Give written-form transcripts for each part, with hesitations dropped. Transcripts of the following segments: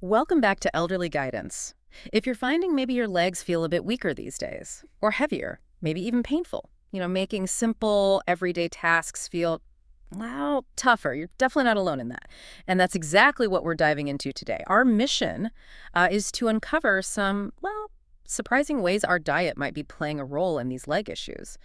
Welcome back to Elderly Guidance. If you're finding maybe your legs feel a bit weaker these days, or heavier, maybe even painful, making simple, everyday tasks feel, well, tougher, you're definitely not alone in that. And that's exactly what we're diving into today. Our mission is to uncover some, well, surprising ways our diet might be playing a role in these leg issues.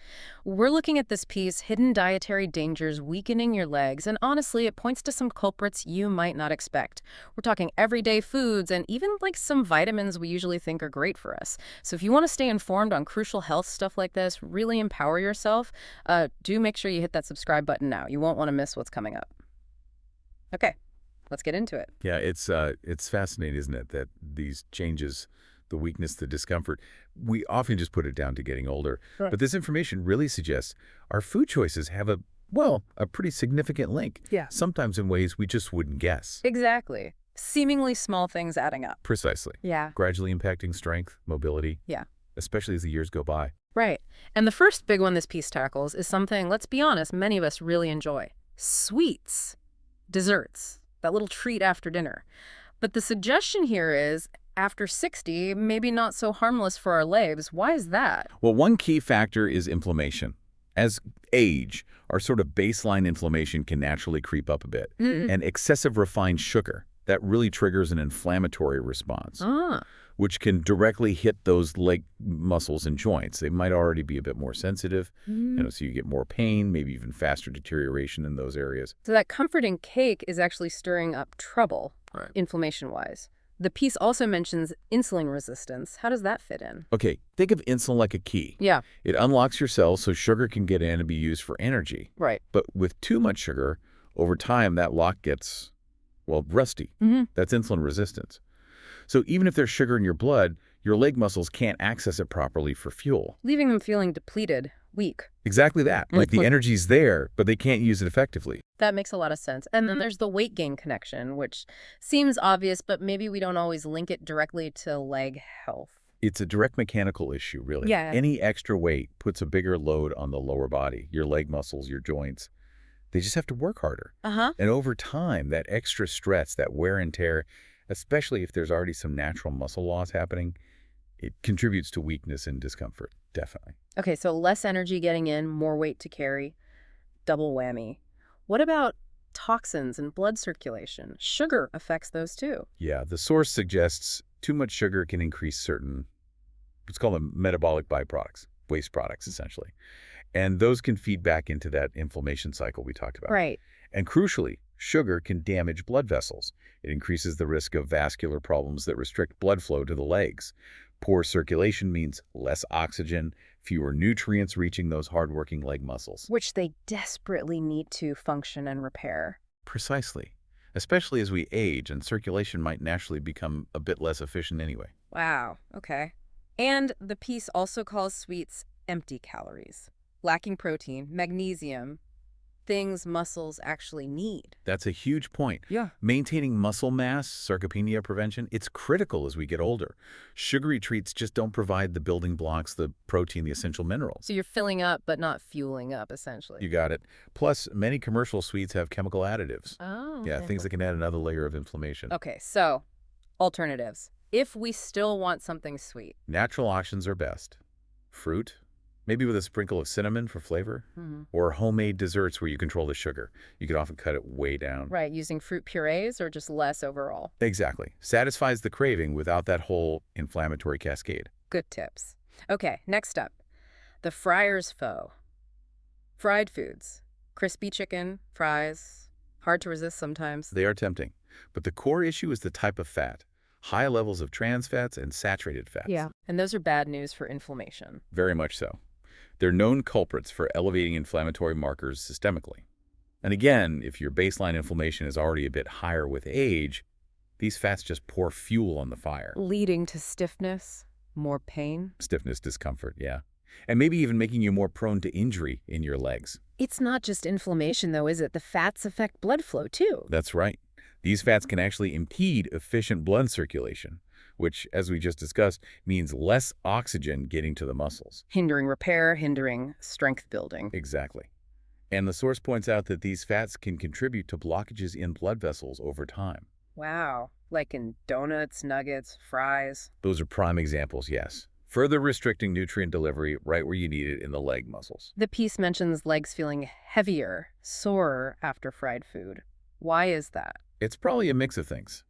We're looking at this piece, Hidden Dietary Dangers Weakening Your Legs, and honestly, it points to some culprits you might not expect. We're talking everyday foods and even like some vitamins we usually think are great for us. So if you want to stay informed on crucial health stuff like this, really empower yourself, do make sure you hit that subscribe button now. You won't want to miss what's coming up. Okay, let's get into it. Yeah, it's fascinating, isn't it, that these changes, the weakness, the discomfort, we often just put it down to getting older. Right. But this information really suggests our food choices have a pretty significant link, Yeah. sometimes in ways we just wouldn't guess. Exactly. Seemingly small things adding up. Precisely. Yeah. Gradually impacting strength, mobility, Yeah. especially as the years go by. Right. And the first big one this piece tackles is something, let's be honest, many of us really enjoy. Sweets. Desserts. That little treat after dinner. But the suggestion here is, after 60, maybe not so harmless for our legs. Why is that? Well, one key factor is inflammation. As age, our sort of baseline inflammation can naturally creep up a bit. And excessive refined sugar, that really triggers an inflammatory response, Ah, which can directly hit those leg muscles and joints. They might already be a bit more sensitive, so you get more pain, maybe even faster deterioration in those areas. so that comforting cake is actually stirring up trouble, Right. inflammation-wise. The piece also mentions insulin resistance. How does that fit in? Okay, think of insulin like a key. Yeah, It unlocks your cells so sugar can get in and be used for energy. right. But with too much sugar, over time that lock gets, well, rusty. That's insulin resistance. So even if there's sugar in your blood, your leg muscles can't access it properly for fuel. Leaving them feeling depleted, weak. Exactly that. Like the energy's there, but they can't use it effectively. That makes a lot of sense. And then there's the weight gain connection, which seems obvious, but maybe we don't always link it directly to leg health. It's a direct mechanical issue, really. Yeah. Any extra weight puts a bigger load on the lower body, your leg muscles, your joints. They just have to work harder. Uh-huh. And over time, that extra stress, that wear and tear, especially if there's already some natural muscle loss happening, it contributes to weakness and discomfort, definitely. Okay, so less energy getting in, more weight to carry, double whammy. What about toxins and blood circulation? Sugar affects those too. Yeah, the source suggests too much sugar can increase certain, let's call them metabolic byproducts, waste products, essentially. And those can feed back into that inflammation cycle we talked about. Right. And crucially, sugar can damage blood vessels. It increases the risk of vascular problems that restrict blood flow to the legs. Poor circulation means less oxygen, fewer nutrients reaching those hardworking leg muscles. Which they desperately need to function and repair. Precisely. Especially as we age and circulation might naturally become a bit less efficient anyway. Wow, okay. And the piece also calls sweets empty calories, lacking protein, magnesium, things muscles actually need. That's a huge point. Yeah. Maintaining muscle mass, sarcopenia prevention, it's critical as we get older. Sugary treats just don't provide the building blocks, the protein, the essential minerals. So you're filling up but not fueling up, essentially. You got it. Plus, many commercial sweets have chemical additives. Oh. Yeah, okay. things that can add another layer of inflammation. Okay, so alternatives. If we still want something sweet. Natural options are best. Fruit, maybe with a sprinkle of cinnamon for flavor, Mhm. or homemade desserts where you control the sugar. You can often cut it way down. Right, using fruit purees or just less overall. Exactly. Satisfies the craving without that whole inflammatory cascade. Good tips. Okay, next up. The frier's foe. Fried foods. Crispy chicken, fries. Hard to resist sometimes. They are tempting. But the core issue is the type of fat. High levels of trans fats and saturated fats. And those are bad news for inflammation. Very much so. They're known culprits for elevating inflammatory markers systemically. And again, if your baseline inflammation is already a bit higher with age, these fats just pour fuel on the fire. Leading to stiffness, more pain. Stiffness, discomfort, yeah. And maybe even making you more prone to injury in your legs. It's not just inflammation, though, is it? The fats affect blood flow, too. That's right. These fats can actually impede efficient blood circulation, which, as we just discussed, means less oxygen getting to the muscles. Hindering repair, hindering strength building. Exactly. And the source points out that these fats can contribute to blockages in blood vessels over time. Wow. Like in donuts, nuggets, fries. Those are prime examples, yes. Further restricting nutrient delivery right where you need it in the leg muscles. The piece mentions legs feeling heavier, sorer after fried food. Why is that? It's probably a mix of things.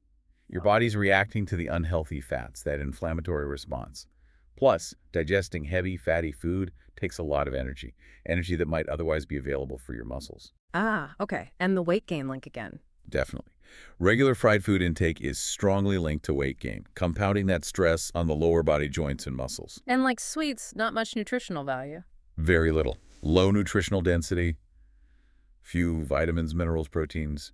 Your body's reacting to the unhealthy fats, that inflammatory response. Plus, digesting heavy, fatty food takes a lot of energy that might otherwise be available for your muscles. Ah, okay. And the weight gain link again. Definitely. Regular fried food intake is strongly linked to weight gain, compounding that stress on the lower body joints and muscles. And like sweets, not much nutritional value. Very little. Low nutritional density, few vitamins, minerals, proteins,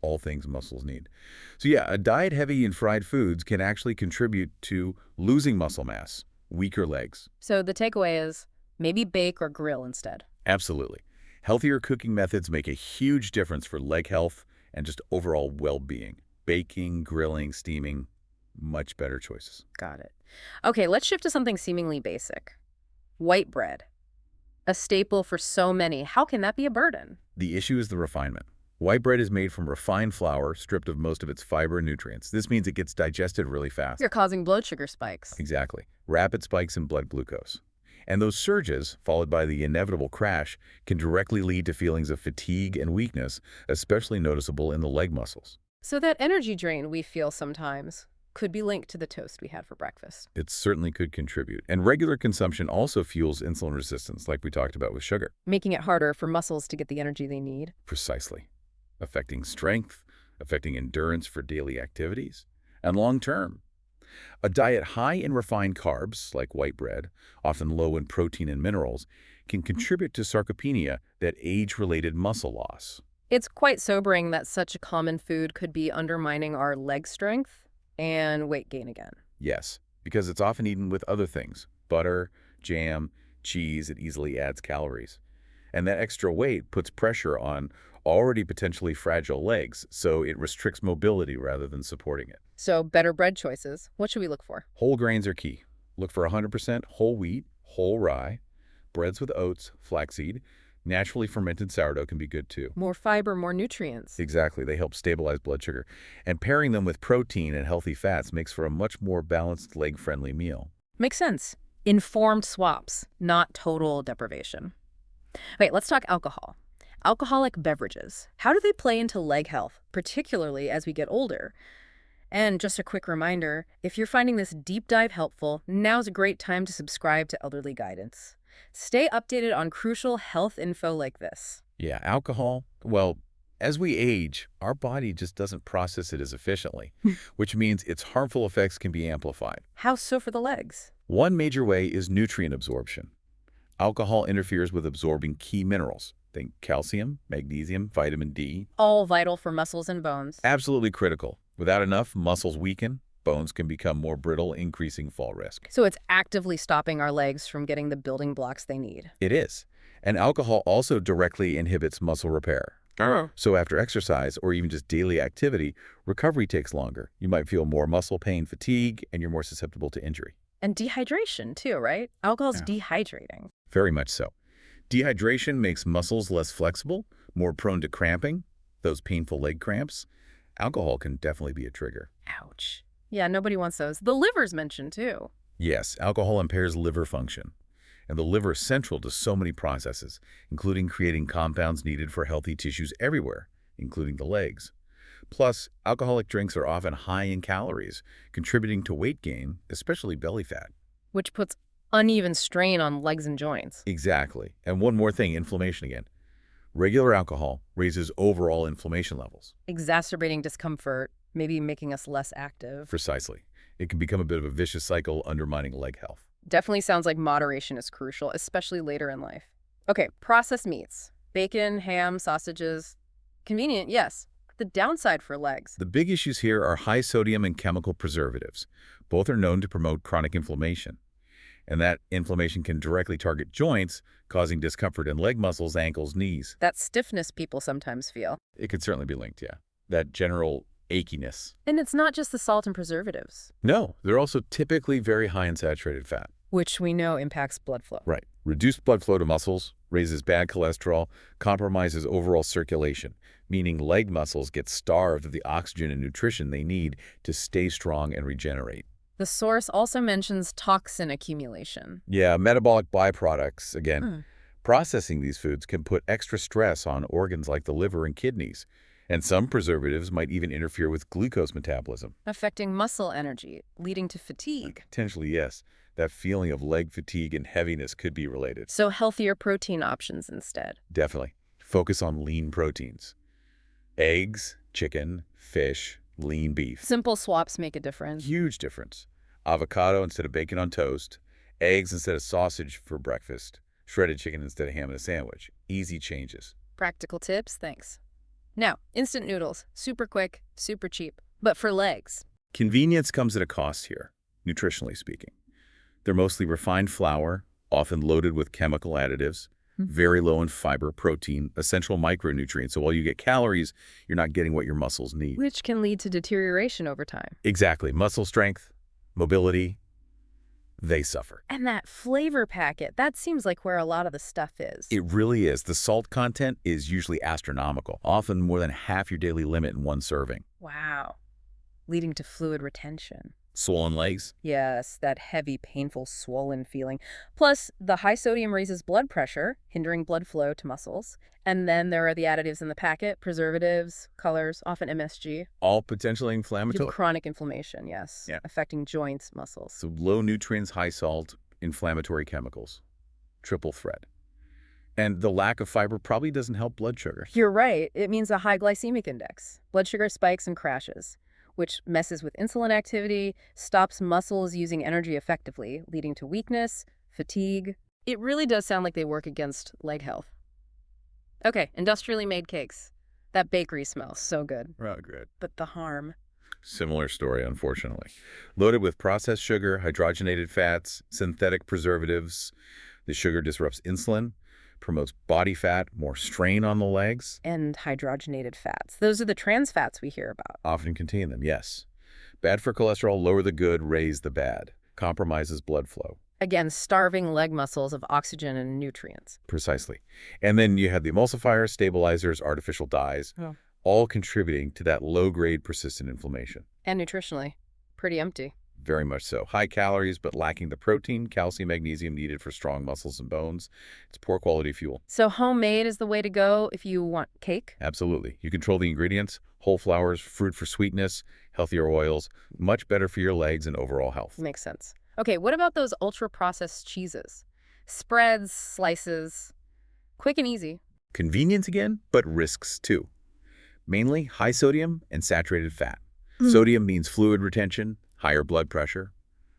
all things muscles need. So yeah, a diet heavy in fried foods can actually contribute to losing muscle mass, weaker legs. So the takeaway is maybe bake or grill instead. Absolutely. Healthier cooking methods make a huge difference for leg health and just overall well-being. Baking, grilling, steaming, much better choices. Got it. Okay, let's shift to something seemingly basic. White bread. A staple for so many. How can that be a burden? The issue is the refinement. White bread is made from refined flour, stripped of most of its fiber and nutrients. This means it gets digested really fast. You're causing blood sugar spikes. Exactly. Rapid spikes in blood glucose. And those surges, followed by the inevitable crash, can directly lead to feelings of fatigue and weakness, especially noticeable in the leg muscles. So that energy drain we feel sometimes could be linked to the toast we had for breakfast. It certainly could contribute. And regular consumption also fuels insulin resistance, like we talked about with sugar. Making it harder for muscles to get the energy they need. Precisely. Affecting strength, affecting endurance for daily activities, and long-term. A diet high in refined carbs, like white bread, often low in protein and minerals, can contribute to sarcopenia, that age-related muscle loss. It's quite sobering that such a common food could be undermining our leg strength and weight gain again. Yes, because it's often eaten with other things. Butter, jam, cheese, it easily adds calories. And that extra weight puts pressure on already potentially fragile legs, so it restricts mobility rather than supporting it. So better bread choices. What should we look for? Whole grains are key. Look for 100% whole wheat, whole rye, breads with oats, flaxseed. Naturally fermented sourdough can be good too. More fiber, more nutrients. Exactly, they help stabilize blood sugar. And pairing them with protein and healthy fats makes for a much more balanced, leg-friendly meal. Makes sense. Informed swaps, not total deprivation. Wait, let's talk alcohol. Alcoholic beverages. How do they play into leg health, particularly as we get older? And just a quick reminder, if you're finding this deep dive helpful, now's a great time to subscribe to Elderly Guidance. Stay updated on crucial health info like this. Yeah, alcohol, well, as we age, our body just doesn't process it as efficiently, which means its harmful effects can be amplified. How so for the legs? One major way is nutrient absorption. Alcohol interferes with absorbing key minerals. Think calcium, magnesium, vitamin D. All vital for muscles and bones. Absolutely critical. Without enough, muscles weaken, bones can become more brittle, increasing fall risk. So it's actively stopping our legs from getting the building blocks they need. It is. And alcohol also directly inhibits muscle repair. So after exercise or even just daily activity, recovery takes longer. You might feel more muscle pain, fatigue, and you're more susceptible to injury. And dehydration too, right? Alcohol's dehydrating. Very much so. Dehydration makes muscles less flexible, more prone to cramping, those painful leg cramps. Alcohol can definitely be a trigger. Ouch. Yeah, nobody wants those. The liver's mentioned too. Yes, alcohol impairs liver function. And the liver is central to so many processes, including creating compounds needed for healthy tissues everywhere, including the legs. Plus, alcoholic drinks are often high in calories, contributing to weight gain, especially belly fat. Which puts uneven strain on legs and joints. Exactly. And one more thing, inflammation again. Regular alcohol raises overall inflammation levels. Exacerbating discomfort, maybe making us less active. Precisely. It can become a bit of a vicious cycle, undermining leg health. Definitely sounds like moderation is crucial, especially later in life. Okay, processed meats. Bacon, ham, sausages. Convenient, yes. The downside for legs. The big issues here are high sodium and chemical preservatives. Both are known to promote chronic inflammation. And that inflammation can directly target joints, causing discomfort in leg muscles, ankles, knees. That stiffness people sometimes feel. It could certainly be linked, yeah. That general achiness. And it's not just the salt and preservatives. No, they're also typically very high in saturated fat. Which we know impacts blood flow. Right. Reduced blood flow to muscles raises bad cholesterol, compromises overall circulation, meaning leg muscles get starved of the oxygen and nutrition they need to stay strong and regenerate. The source also mentions toxin accumulation. Yeah, metabolic byproducts, again. Processing these foods can put extra stress on organs like the liver and kidneys, and some preservatives might even interfere with glucose metabolism. Affecting muscle energy, leading to fatigue. Potentially, yes. That feeling of leg fatigue and heaviness could be related. So healthier protein options instead. Definitely. Focus on lean proteins. Eggs, chicken, fish, lean beef. Simple swaps make a difference. Huge difference. Avocado instead of bacon on toast. Eggs instead of sausage for breakfast. Shredded chicken instead of ham in a sandwich. Easy changes. Practical tips, thanks. Now, instant noodles. Super quick, super cheap. But for legs. Convenience comes at a cost here, nutritionally speaking. They're mostly refined flour, often loaded with chemical additives, very low in fiber, protein, essential micronutrients. So while you get calories, you're not getting what your muscles need. Which can lead to deterioration over time. Exactly. Muscle strength, mobility, they suffer. And that flavor packet, that seems like where a lot of the stuff is. It really is. The salt content is usually astronomical, often more than half your daily limit in one serving. Wow. Leading to fluid retention. Swollen legs? Yes, that heavy, painful, swollen feeling. Plus, the high sodium raises blood pressure, hindering blood flow to muscles. And then there are the additives in the packet, preservatives, colors, often MSG. All potentially You inflammatory. have chronic inflammation, yes, Yeah. affecting joints, muscles. So low nutrients, high salt, inflammatory chemicals. Triple threat. And the lack of fiber probably doesn't help blood sugar. You're right. It means a high glycemic index. Blood sugar spikes and crashes, which messes with insulin activity, stops muscles using energy effectively, leading to weakness, fatigue. It really does sound like they work against leg health. Okay, industrially made cakes. That bakery smells so good. Oh, good. But the harm. Similar story, unfortunately. Loaded with processed sugar, hydrogenated fats, synthetic preservatives. The sugar disrupts insulin, promotes body fat, more strain on the legs. And hydrogenated fats. Those are the trans fats we hear about. Often contain them, yes. Bad for cholesterol, lower the good, raise the bad. Compromises blood flow. Again, starving leg muscles of oxygen and nutrients. Precisely. And then you had the emulsifiers, stabilizers, artificial dyes, Oh. all contributing to that low-grade persistent inflammation. And nutritionally, pretty empty. Very much so. High calories, but lacking the protein, calcium, magnesium needed for strong muscles and bones. It's poor quality fuel. So homemade is the way to go if you want cake? Absolutely. You control the ingredients, whole flours, fruit for sweetness, healthier oils, much better for your legs and overall health. Makes sense. Okay, what about those ultra-processed cheeses? Spreads, slices, quick and easy. Convenience again, but risks too. Mainly high sodium and saturated fat. Sodium means fluid retention, higher blood pressure.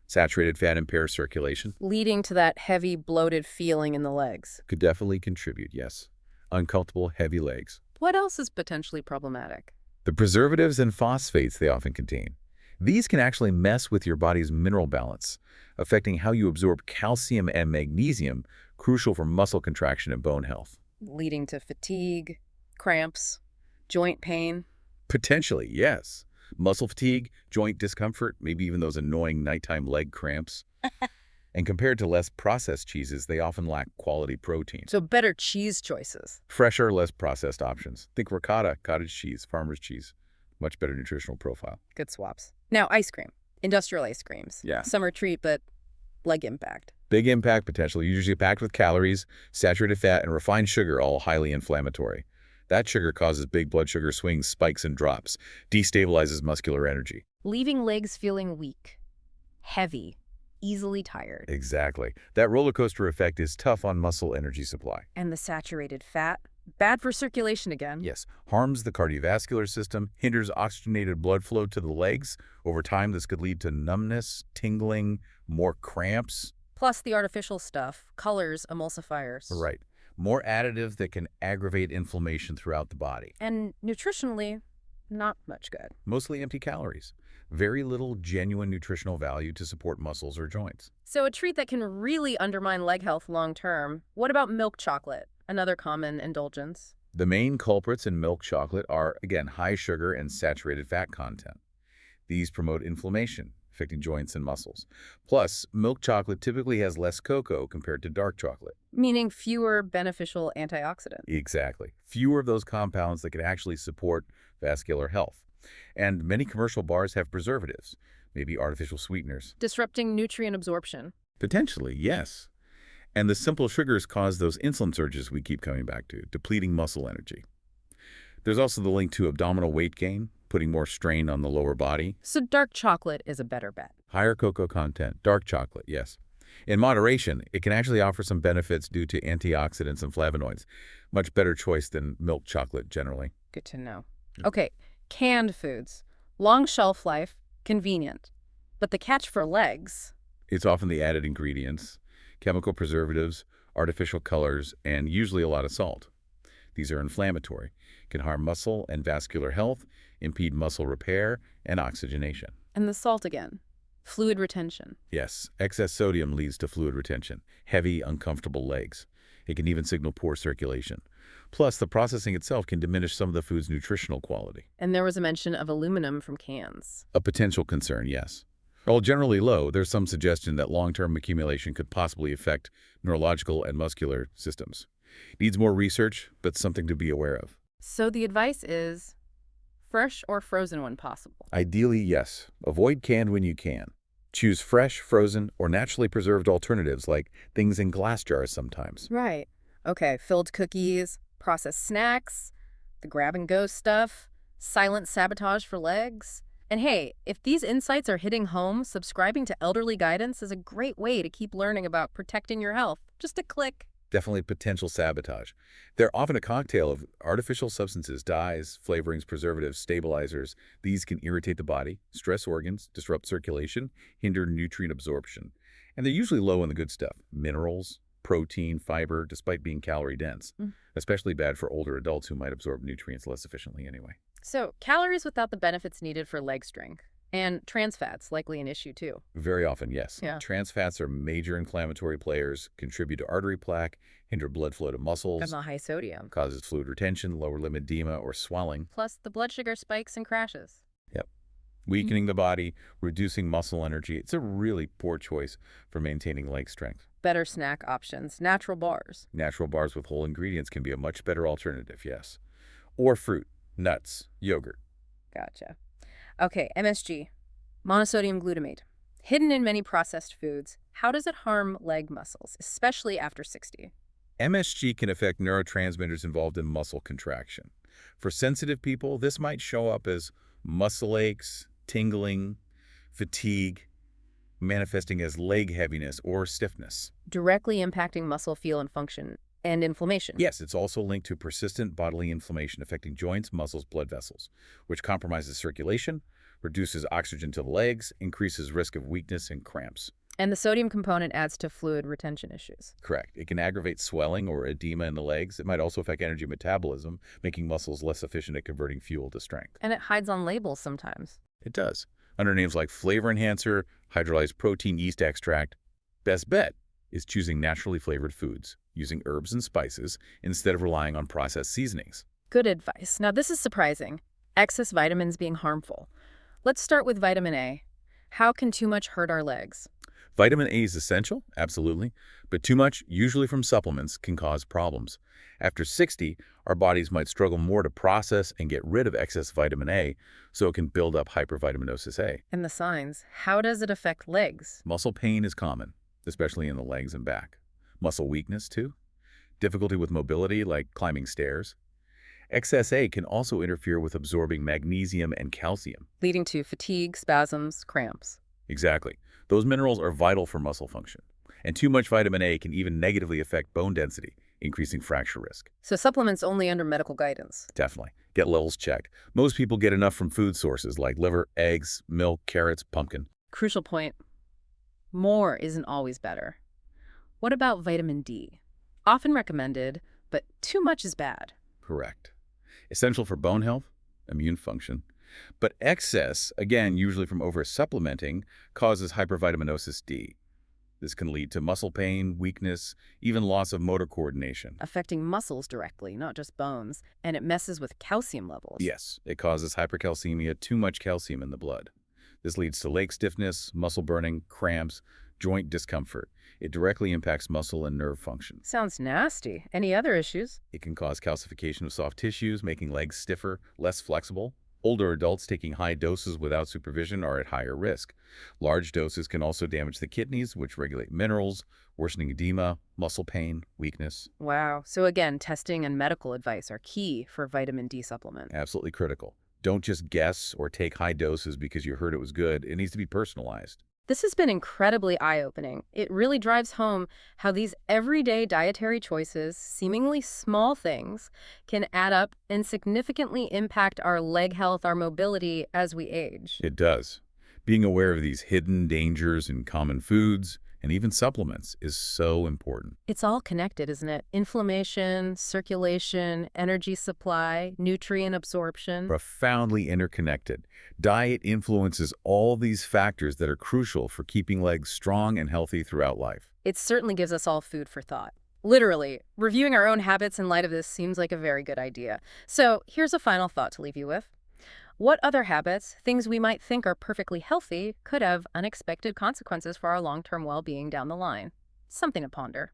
Saturated fat impairs circulation. Leading to that heavy, bloated feeling in the legs. Could definitely contribute, yes. Uncomfortable, heavy legs. What else is potentially problematic? The preservatives and phosphates they often contain. These can actually mess with your body's mineral balance, affecting how you absorb calcium and magnesium, crucial for muscle contraction and bone health. Leading to fatigue, cramps, joint pain. Potentially, yes. Muscle fatigue, joint discomfort, maybe even those annoying nighttime leg cramps. And compared to less processed cheeses, they often lack quality protein. So better cheese choices. Fresher, less processed options. Think ricotta, cottage cheese, farmer's cheese. Much better nutritional profile. Good swaps. Now, ice cream. Industrial ice creams. Yeah. Summer treat, but leg impact. Big impact potential, usually packed with calories, saturated fat, and refined sugar, all highly inflammatory. That sugar causes big blood sugar swings, spikes, and drops, destabilizes muscular energy. Leaving legs feeling weak, heavy, easily tired. Exactly. That roller coaster effect is tough on muscle energy supply. And the saturated fat, bad for circulation again. Yes, harms the cardiovascular system, hinders oxygenated blood flow to the legs. Over time, this could lead to numbness, tingling, more cramps. Plus the artificial stuff, colors, emulsifiers. Right. More additives that can aggravate inflammation throughout the body. And nutritionally, not much good. Mostly empty calories. Very little genuine nutritional value to support muscles or joints. So a treat that can really undermine leg health long term. What about milk chocolate? Another common indulgence. The main culprits in milk chocolate are, again, high sugar and saturated fat content. These promote inflammation, affecting joints and muscles. Plus, milk chocolate typically has less cocoa compared to dark chocolate. Meaning fewer beneficial antioxidants. Exactly. Fewer of those compounds that can actually support vascular health. And many commercial bars have preservatives, maybe artificial sweeteners. Disrupting nutrient absorption. Potentially, yes. And the simple sugars cause those insulin surges we keep coming back to, depleting muscle energy. There's also the link to abdominal weight gain, putting more strain on the lower body. So dark chocolate is a better bet. Higher cocoa content, dark chocolate, yes. In moderation, it can actually offer some benefits due to antioxidants and flavonoids. Much better choice than milk chocolate generally. Good to know. Okay, canned foods. Long shelf life, convenient. But the catch for legs. It's often the added ingredients, chemical preservatives, artificial colors, and usually a lot of salt. These are inflammatory, can harm muscle and vascular health, impede muscle repair, and oxygenation. And the salt again. Fluid retention. Yes, excess sodium leads to fluid retention, heavy, uncomfortable legs. It can even signal poor circulation. Plus, the processing itself can diminish some of the food's nutritional quality. And there was a mention of aluminum from cans. A potential concern, yes. While generally low, there's some suggestion that long-term accumulation could possibly affect neurological and muscular systems. Needs more research, but something to be aware of. So the advice is fresh or frozen when possible. Ideally, yes. Avoid canned when you can. Choose fresh, frozen, or naturally preserved alternatives like things in glass jars sometimes. Right. Okay, filled cookies, processed snacks, the grab-and-go stuff, silent sabotage for legs. And hey, if these insights are hitting home, subscribing to Elderly Guidance is a great way to keep learning about protecting your health. Just a click. Definitely potential sabotage. They're often a cocktail of artificial substances, dyes, flavorings, preservatives, stabilizers. These can irritate the body, stress organs, disrupt circulation, hinder nutrient absorption. And they're usually low in the good stuff, minerals, protein, fiber, despite being calorie dense. Especially bad for older adults who might absorb nutrients less efficiently anyway. So, calories without the benefits needed for leg strength. And trans fats, likely an issue too. Very often, yes. Yeah. Trans fats are major inflammatory players, contribute to artery plaque, hinder blood flow to muscles, And the high sodium. causes fluid retention, lower limb edema, or swelling. Plus the blood sugar spikes and crashes. Weakening the body, reducing muscle energy. It's a really poor choice for maintaining leg strength. Better snack options, natural bars. Natural bars with whole ingredients can be a much better alternative, yes. Or fruit, nuts, yogurt. Gotcha. Okay, MSG, monosodium glutamate. Hidden in many processed foods, how does it harm leg muscles, especially after 60? MSG can affect neurotransmitters involved in muscle contraction. For sensitive people, this might show up as muscle aches, tingling, fatigue, manifesting as leg heaviness or stiffness. Directly impacting muscle feel and function and inflammation. Yes, it's also linked to persistent bodily inflammation affecting joints, muscles, blood vessels, which compromises circulation, reduces oxygen to the legs, increases risk of weakness and cramps. And the sodium component adds to fluid retention issues. Correct. It can aggravate swelling or edema in the legs. It might also affect energy metabolism, making muscles less efficient at converting fuel to strength. And it hides on labels sometimes. It does. Under names like flavor enhancer, hydrolyzed protein yeast extract. Best bet is choosing naturally flavored foods, using herbs and spices instead of relying on processed seasonings. Good advice. Now this is surprising. Excess vitamins being harmful. Let's start with vitamin A. How can too much hurt our legs? Vitamin A is essential, absolutely, but too much, usually from supplements, can cause problems. After 60, our bodies might struggle more to process and get rid of excess vitamin A, so it can build up hypervitaminosis A. And the signs. How does it affect legs? Muscle pain is common, especially in the legs and back. Muscle weakness, too. Difficulty with mobility, like climbing stairs. Excess A can also interfere with absorbing magnesium and calcium. Leading to fatigue, spasms, cramps. Exactly. Those minerals are vital for muscle function. And too much vitamin A can even negatively affect bone density, increasing fracture risk. So supplements only under medical guidance. Definitely. Get levels checked. Most people get enough from food sources like liver, eggs, milk, carrots, pumpkin. Crucial point. More isn't always better. What about vitamin D? Often recommended, but too much is bad. Correct. Essential for bone health, immune function. But excess, again, usually from over-supplementing, causes hypervitaminosis D. This can lead to muscle pain, weakness, even loss of motor coordination. Affecting muscles directly, not just bones, and it messes with calcium levels. Yes, it causes hypercalcemia, too much calcium in the blood. This leads to leg stiffness, muscle burning, cramps, joint discomfort. It directly impacts muscle and nerve function. Sounds nasty. Any other issues? It can cause calcification of soft tissues, making legs stiffer, less flexible. Older adults taking high doses without supervision are at higher risk. Large doses can also damage the kidneys, which regulate minerals, worsening edema, muscle pain, weakness. Wow. So again, testing and medical advice are key for vitamin D supplement. Absolutely critical. Don't just guess or take high doses because you heard it was good. It needs to be personalized. This has been incredibly eye-opening. It really drives home how these everyday dietary choices, seemingly small things, can add up and significantly impact our leg health, our mobility as we age. It does. Being aware of these hidden dangers in common foods and even supplements is so important. It's all connected, isn't it? Inflammation, circulation, energy supply, nutrient absorption. Profoundly interconnected. Diet influences all these factors that are crucial for keeping legs strong and healthy throughout life. It certainly gives us all food for thought. Literally, reviewing our own habits in light of this seems like a very good idea. So here's a final thought to leave you with. What other habits, things we might think are perfectly healthy, could have unexpected consequences for our long-term well-being down the line? Something to ponder.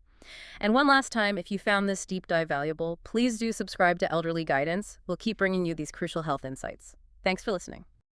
And one last time, if you found this deep dive valuable, please do subscribe to Elderly Guidance. We'll keep bringing you these crucial health insights. Thanks for listening.